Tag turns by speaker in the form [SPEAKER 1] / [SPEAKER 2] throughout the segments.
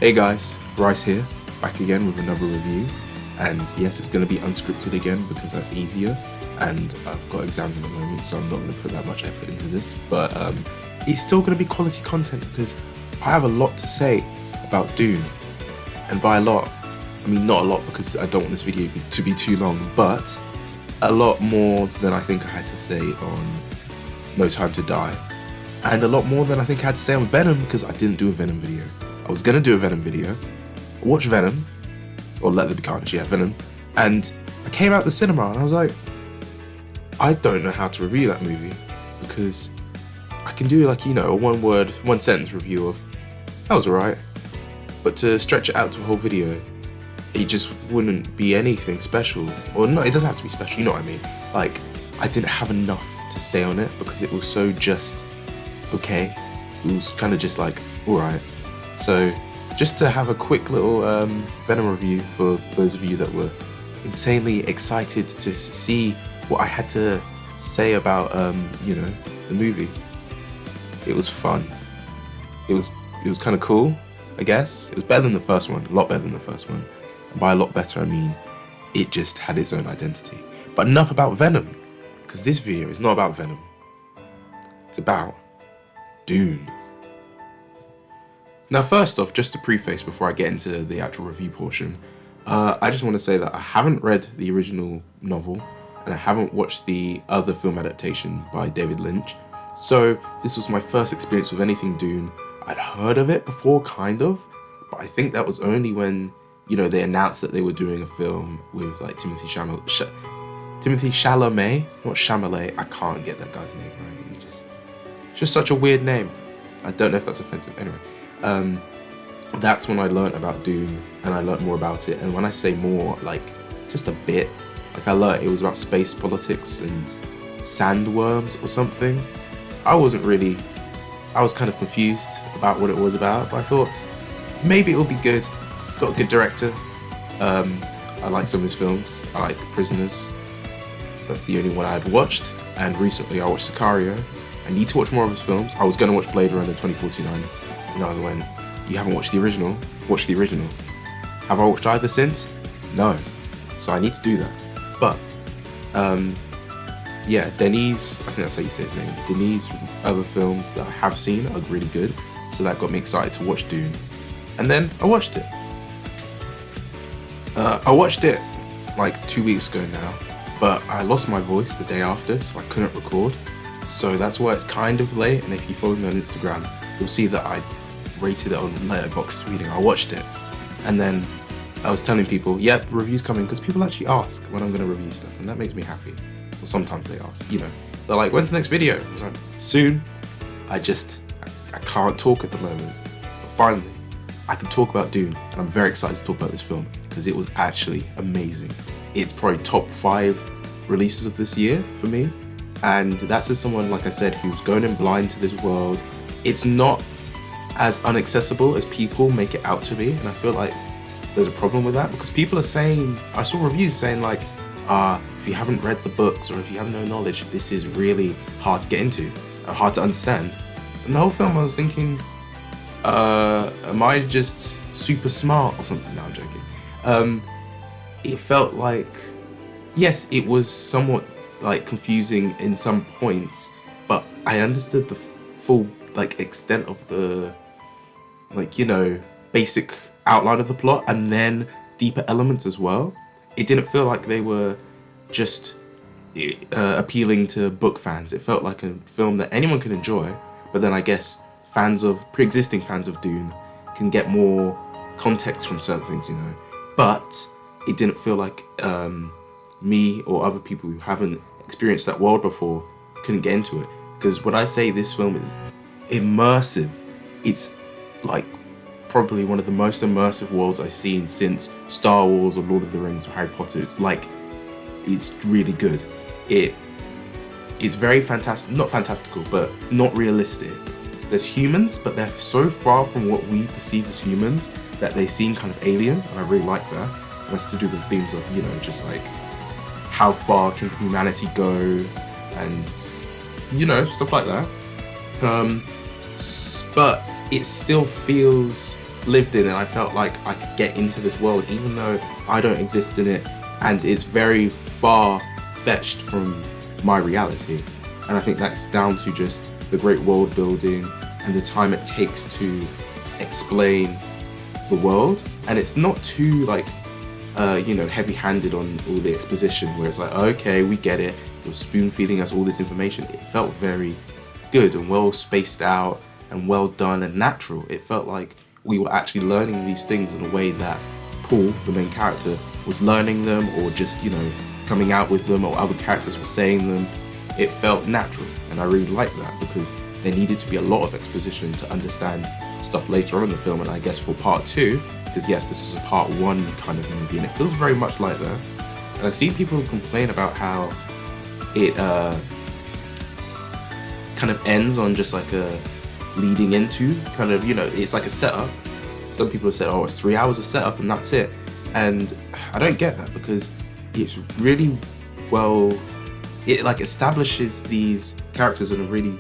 [SPEAKER 1] Hey guys, Bryce here, back again with another review. And yes, it's going to be unscripted again because that's easier. And I've got exams at the moment, so I'm not going to put that much effort into this. But it's still going to be quality content because I have a lot to say about Dune. And by a lot, I mean not a lot because I don't want this video to be too long, but a lot more than I think I had to say on No Time to Die. And a lot more than I think I had to say on Venom because I didn't do a Venom video. I was going to do a Venom video, I watched Venom, or Let There Be Carnage, yeah, Venom, and I came out the cinema and I was like, I don't know how to review that movie because I can do like, you know, a one sentence review of, that was alright, but to stretch it out to a whole video, it just wouldn't be anything special, or no, it doesn't have to be special, you know what I mean, like, I didn't have enough to say on it because it was so just okay, it was kind of just like, alright. So, just to have a quick little Venom review for those of you that were insanely excited to see what I had to say about, you know, the movie. It was fun. It was kind of cool, I guess. It was better than the first one, a lot better than the first one. And by a lot better, I mean it just had its own identity. But enough about Venom, because this video is not about Venom. It's about Dune. Now first off, just to preface before I get into the actual review portion, I just want to say that I haven't read the original novel and I haven't watched the other film adaptation by David Lynch, so this was my first experience with anything Dune. I'd heard of it before, kind of, but I think that was only when, you know, they announced that they were doing a film with like Timothy Chalamet, not Chalamet, I can't get that guy's name right, it's just such a weird name. I don't know if that's offensive, anyway. That's when I learnt about Dune and I learnt more about it, and when I say more, like just a bit, like I learnt it was about space politics and sandworms or something. I was kind of confused about what it was about, but I thought maybe it'll be good. It's got a good director. I like some of his films. I like Prisoners. That's the only one I had watched, and recently I watched Sicario. I need to watch more of his films. I was going to watch Blade Runner 2049. No, I went, you haven't watched the original? Watch the original. Have I watched either since? No. So I need to do that. But, yeah, Denis, I think that's how you say his name, Denis' other films that I have seen are really good. So that got me excited to watch Dune. And then I watched it. I watched it like 2 weeks ago now, but I lost my voice the day after, so I couldn't record. So that's why it's kind of late, and if you follow me on Instagram, you'll see that I rated it on Letterboxd reading. I watched it, and then I was telling people, yep, review's coming, because people actually ask when I'm going to review stuff, and that makes me happy. Well, sometimes they ask, you know. They're like, when's the next video? I was like, soon. I can't talk at the moment. But finally, I can talk about Dune, and I'm very excited to talk about this film, because it was actually amazing. It's probably top 5 releases of this year for me, and that's as someone, like I said, who's going in blind to this world. It's not as inaccessible as people make it out to be, and I feel like there's a problem with that because people are saying, I saw reviews saying like, if you haven't read the books or if you have no knowledge, this is really hard to get into, hard to understand. And the whole film I was thinking, am I just super smart or something? No, I'm joking. It felt like, yes, it was somewhat like confusing in some points, but I understood the full like extent of the, like, you know, basic outline of the plot and then deeper elements as well. It didn't feel like they were just appealing to book fans. It felt like a film that anyone can enjoy, but then I guess pre-existing fans of Dune can get more context from certain things, you know. But it didn't feel like me or other people who haven't experienced that world before couldn't get into it. Because when I say this film is immersive, it's like probably one of the most immersive worlds I've seen since Star Wars or Lord of the Rings or Harry Potter. It's like, it's really good. It's very fantastic, not fantastical, but not realistic. There's humans, but they're so far from what we perceive as humans that they seem kind of alien, and I really like that. And that's to do with themes of, you know, just like how far can humanity go, and you know, stuff like that. But it still feels lived in, and I felt like I could get into this world even though I don't exist in it, and it's very far-fetched from my reality. And I think that's down to just the great world building and the time it takes to explain the world. And it's not too like heavy-handed on all the exposition where it's like, okay, we get it, you're spoon-feeding us all this information. It felt very good and well spaced out and well done and natural. It felt like we were actually learning these things in a way that Paul, the main character, was learning them, or just, coming out with them, or other characters were saying them. It felt natural, and I really liked that, because there needed to be a lot of exposition to understand stuff later on in the film. And I guess for part 2, because yes, this is a part 1 kind of movie, and it feels very much like that. And I see people complain about how it kind of ends on just like a leading into kind of, it's like a setup. Some people have said, oh, it's 3 hours of setup and that's it. And I don't get that, because it's really well, it like establishes these characters in a really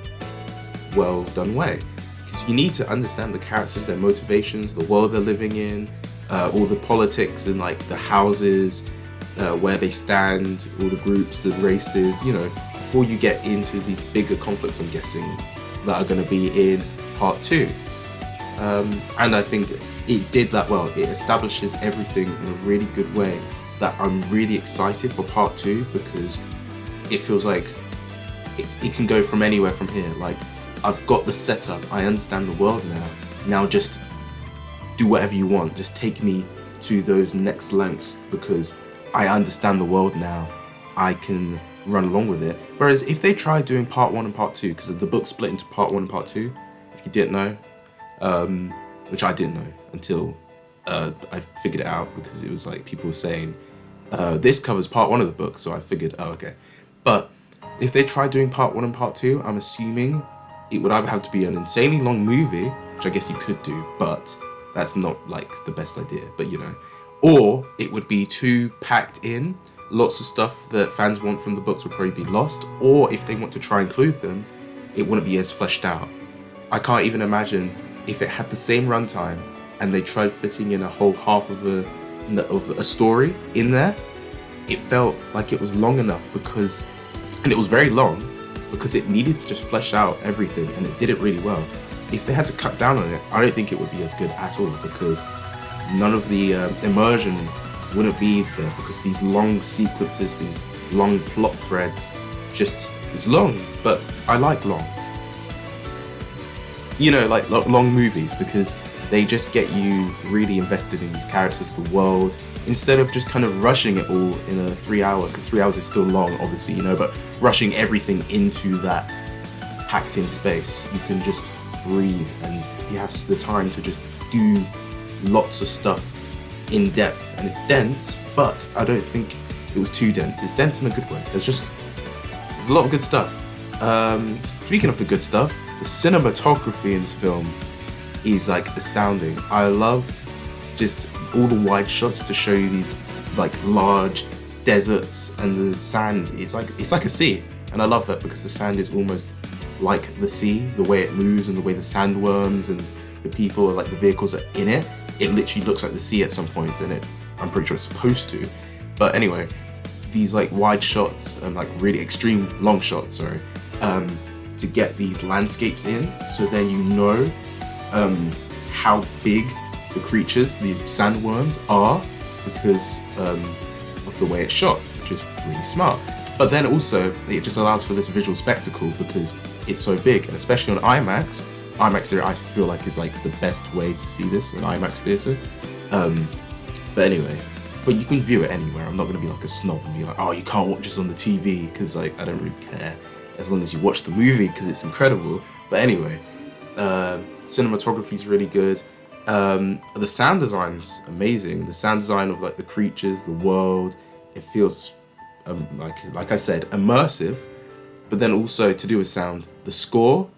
[SPEAKER 1] well done way. Because you need to understand the characters, their motivations, the world they're living in, all the politics and like the houses, where they stand, all the groups, the races, before you get into these bigger conflicts, I'm guessing, that are going to be in part 2. And I think it did that well. It establishes everything in a really good way that I'm really excited for part 2, because it feels like it can go from anywhere from here. Like, I've got the setup, I understand the world now. Now just do whatever you want. Just take me to those next lengths, because I understand the world now. I can run along with it. Whereas if they try doing part 1 and part 2, because the book's split into part 1 and part 2, if you didn't know, which I didn't know until I figured it out, because it was like people were saying, this covers part 1 of the book, so I figured, oh, okay. But if they try doing part 1 and part 2, I'm assuming it would either have to be an insanely long movie, which I guess you could do, but that's not like the best idea, but or it would be too packed in. Lots of stuff that fans want from the books would probably be lost, or if they want to try and include them, it wouldn't be as fleshed out. I can't even imagine if it had the same runtime and they tried fitting in a whole half of a story in there. It felt like it was long enough, and it was very long, because it needed to just flesh out everything, and it did it really well. If they had to cut down on it, I don't think it would be as good at all, because none of the immersion wouldn't be there, because these long sequences, these long plot threads, just, it's long, but I like long. Like long movies, because they just get you really invested in these characters, the world, instead of just kind of rushing it all in a 3 hour, because 3 hours is still long, obviously, but rushing everything into that packed in space. You can just breathe, and you have the time to just do lots of stuff in depth, and it's dense, but I don't think it was too dense. It's dense in a good way. There's a lot of good stuff. Speaking of the good stuff, the cinematography in this film is like astounding. I love just all the wide shots to show you these like large deserts, and the sand it's like a sea, and I love that, because the sand is almost like the sea, the way it moves and the way the sandworms and the people and like the vehicles are in it. It literally looks like the sea at some point, and I'm pretty sure it's supposed to. But anyway, these like wide shots and like really extreme long shots, to get these landscapes in, so then how big the creatures, the sandworms, are, because of the way it's shot, which is really smart. But then also, it just allows for this visual spectacle, because it's so big, and especially on IMAX. IMAX theater, I feel like, is like the best way to see this, in IMAX theater. But anyway, but you can view it anywhere. I'm not going to be like a snob and be like, oh, you can't watch this on the TV, because like I don't really care, as long as you watch the movie, because it's incredible. But anyway, cinematography is really good. The sound design's amazing. The sound design of like the creatures, the world, it feels like I said, immersive. But then also to do with sound, the score,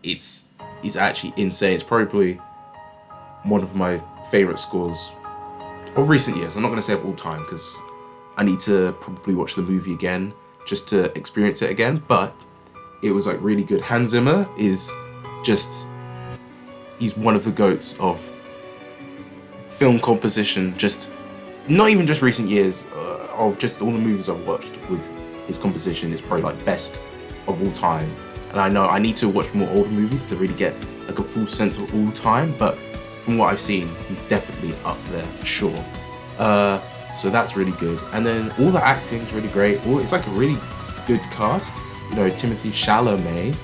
[SPEAKER 1] it's actually insane. It's probably one of my favorite scores of recent years. I'm not going to say of all time, because I need to probably watch the movie again just to experience it again, but it was like really good. Hans Zimmer is just, he's one of the goats of film composition, just not even just recent years, of just all the movies I've watched with his composition is probably like best of all time. And I know I need to watch more older movies to really get like a full sense of all time, but from what I've seen, he's definitely up there for sure. So that's really good. And then all the acting is really great. It's like a really good cast. You know, Timothée Chalamet,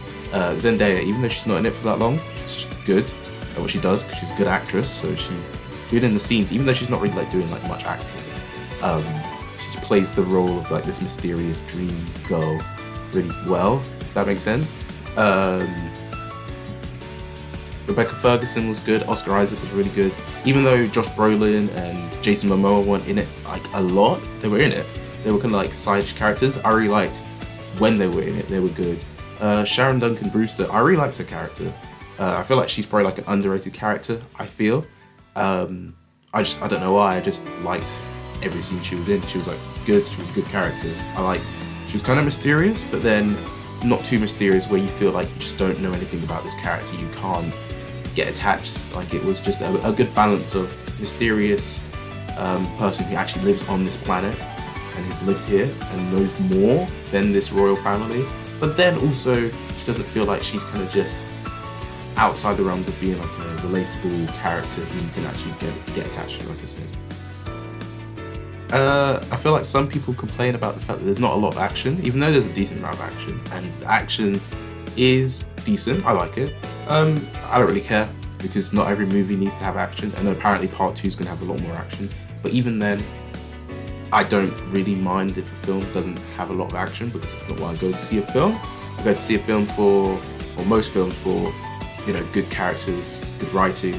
[SPEAKER 1] Zendaya, even though she's not in it for that long, she's good at what she does because she's a good actress. So she's good in the scenes, even though she's not really like doing like much acting. She plays the role of like this mysterious dream girl really well, if that makes sense. Rebecca Ferguson was good. Oscar Isaac was really good. Even though Josh Brolin and Jason Momoa weren't in it like a lot, they were in it. They were kind of like side characters. I really liked when they were in it. They were good. Sharon Duncan Brewster, I really liked her character. I feel like she's probably like an underrated character. I feel. I don't know why. I just liked every scene she was in. She was like good. She was a good character. She was kind of mysterious, but then not too mysterious where you feel like you just don't know anything about this character. You can't get attached. Like it was just a good balance of mysterious person who actually lives on this planet and has lived here and knows more than this royal family. But then also she doesn't feel like she's kind of just outside the realms of being like a relatable character who you can actually get attached to, like I said. I feel like some people complain about the fact that there's not a lot of action, even though there's a decent amount of action, and the action is decent. I like it. I don't really care because not every movie needs to have action, and apparently part 2 is going to have a lot more action. But even then, I don't really mind if a film doesn't have a lot of action because it's not why I go to see a film. I go to see a film for, or most films for, you know, good characters, good writing,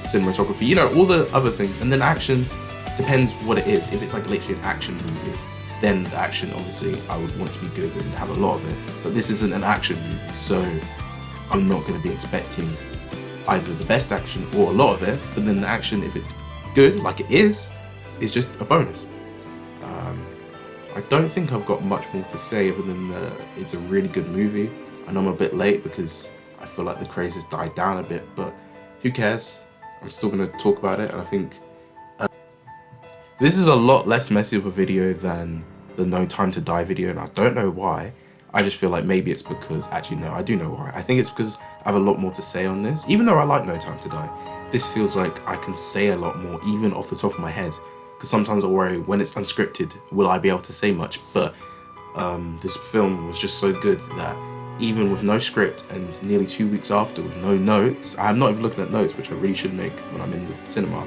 [SPEAKER 1] cinematography, you know, all the other things. And then action depends what it is. If it's like literally an action movie, then the action, obviously, I would want to be good and have a lot of it. But this isn't an action movie, so I'm not going to be expecting either the best action or a lot of it. But then the action, if it's good, like it is just a bonus. I don't think I've got much more to say other than it's a really good movie. I know I'm a bit late because I feel like the craze has died down a bit, but who cares? I'm still going to talk about it, and I think this is a lot less messy of a video than the No Time to Die video, and I don't know why. I just feel like maybe it's because, actually no, I do know why. I think it's because I have a lot more to say on this. Even though I like No Time to Die, this feels like I can say a lot more, even off the top of my head. Because sometimes I worry, when it's unscripted, will I be able to say much? But this film was just so good that even with no script and nearly 2 weeks after with no notes, I'm not even looking at notes, which I really should make when I'm in the cinema.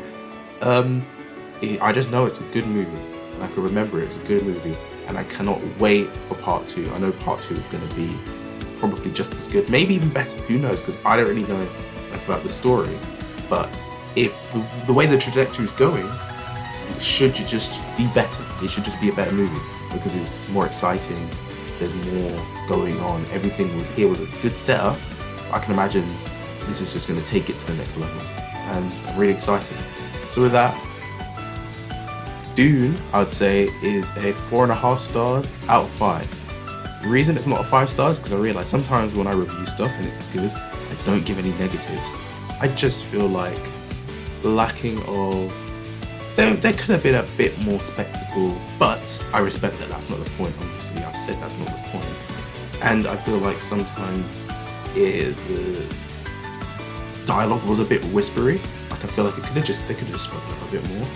[SPEAKER 1] I just know it's a good movie, and I can remember it's a good movie, and I cannot wait for part 2. I know part 2 is going to be probably just as good, maybe even better, who knows, because I don't really know enough about the story. But if the way the trajectory is going, it should just be better. It should just be a better movie because it's more exciting. There's more going on. Everything was here with a good setup. I can imagine this is just going to take it to the next level, and I'm really excited. So with that, Dune, I would say, is a 4.5 stars out of 5. The reason it's not a 5 stars is because I realize sometimes when I review stuff and it's good, I don't give any negatives. I just feel like lacking of... There could have been a bit more spectacle, but I respect that that's not the point, obviously. I've said that's not the point. And I feel like sometimes the dialogue was a bit whispery. Like I feel like they could have just spoken up a bit more.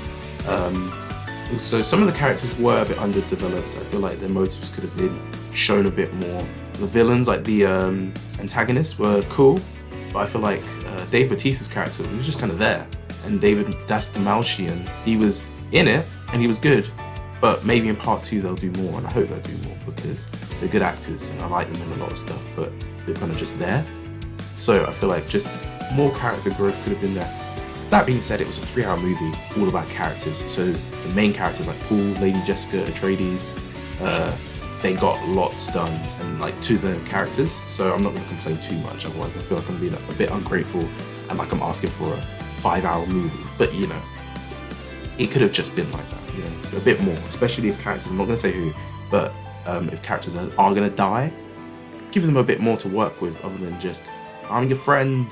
[SPEAKER 1] Also, some of the characters were a bit underdeveloped. I feel like their motives could have been shown a bit more. The villains, like the antagonists, were cool, but I feel like Dave Bautista's character was just kind of there. And David Dastmalchian, he was in it and he was good, but maybe in part 2 they'll do more, and I hope they'll do more because they're good actors and I like them in a lot of stuff, but they're kind of just there. So I feel like just more character growth could have been there. That being said, it was a 3-hour movie all about characters. So the main characters like Paul, Lady Jessica, Atreides, they got lots done and like to the characters. So I'm not going to complain too much, otherwise I feel like I'm being a bit ungrateful and like I'm asking for a 5-hour movie. But you know, it could have just been like that, you know, a bit more, especially if characters, I'm not going to say who, but if characters are going to die, give them a bit more to work with other than just, I'm your friend,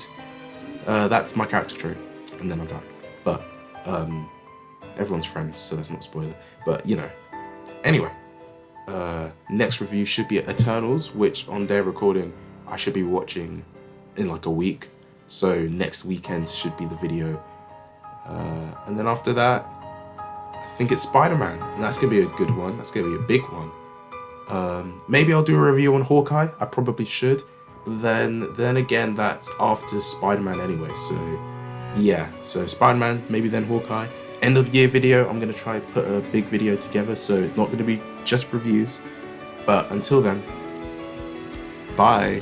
[SPEAKER 1] that's my character trait, and then I'm done. But Everyone's friends, so that's not a spoiler. But you know. Anyway, next review should be Eternals, which on their recording I should be watching in like a week. So next weekend should be the video. And then after that, I think it's Spider-Man, and that's gonna be a good one. That's gonna be a big one. Maybe I'll do a review on Hawkeye. I probably should. But then again, that's after Spider-Man anyway. So yeah. So Spider-Man, maybe then Hawkeye. End of year video. I'm gonna try put a big video together. So it's not gonna be just reviews. But until then, bye.